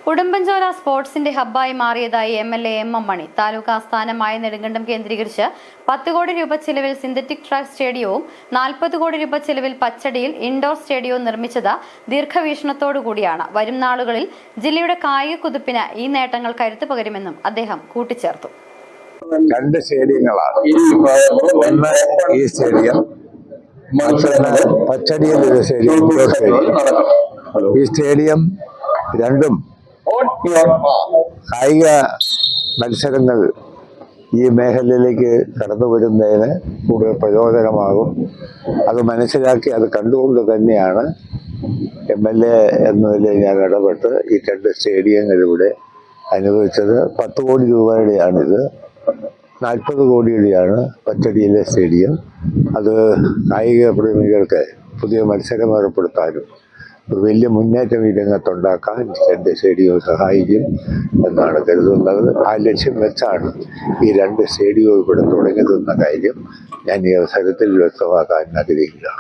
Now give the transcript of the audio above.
ഉടുമ്പൻചോല സ്പോർട്സിന്റെ ഹബ്ബായി മാറിയതായി MLA MM മണി. താലൂക്ക് ആസ്ഥാനമായ നെടുങ്കണ്ടം കേന്ദ്രീകരിച്ച് 10 കോടി രൂപ ചെലവിൽ സിന്തറ്റിക് ട്രാക്ക് സ്റ്റേഡിയവും 40 കോടി രൂപ ചെലവിൽ പച്ചടിയിൽ ഇൻഡോർ സ്റ്റേഡിയവും നിർമ്മിച്ചത് ദീർഘവീക്ഷണത്തോടുകൂടിയാണ്. വരും നാളുകളിൽ ജില്ലയുടെ കായിക കുതിപ്പിന് ഈ നേട്ടങ്ങൾ കരുത്തു പകരുമെന്നും അദ്ദേഹം കൂട്ടിച്ചേർത്തു. രണ്ട് സ്റ്റേഡിയങ്ങളാണ്. ഒന്ന് ഈ സ്റ്റേഡിയം, പച്ചടിയിൽ സ്റ്റേഡിയം. ഈ സ്റ്റേഡിയം രണ്ടും കായിക മത്സരങ്ങൾ ഈ മേഖലയിലേക്ക് കടന്നു വരുന്നതിന് കൂടുതൽ പ്രയോജനമാകും. അത് മനസ്സിലാക്കി അത് കണ്ടുകൊണ്ട് തന്നെയാണ് MLA എന്നതിൽ ഞാൻ ഇടപെട്ട് ഈ രണ്ട് സ്റ്റേഡിയങ്ങളിലൂടെ അനുവദിച്ചത്. 10 കോടി രൂപയുടെയാണിത്. 40 കോടിയുടെയാണ് പച്ചടിയിലെ സ്റ്റേഡിയം. അത് കായിക പ്രേമികൾക്ക് പുതിയ മത്സരം ഏർപ്പെടുത്താനും ഒരു വലിയ മുന്നേറ്റം ഈ രംഗത്തുണ്ടാക്കാൻ രണ്ട് സ്റ്റേഡിയവും സഹായിക്കും എന്നാണ് കരുതുന്നത്. ആ ലക്ഷ്യം വെച്ചാണ് ഈ രണ്ട് സ്റ്റേഡിയവും ഇവിടെ തുടങ്ങിയതെന്ന കാര്യം ഞാൻ ഈ അവസരത്തിൽ വ്യക്തമാക്കാൻ ആഗ്രഹിക്കുകയാണ്.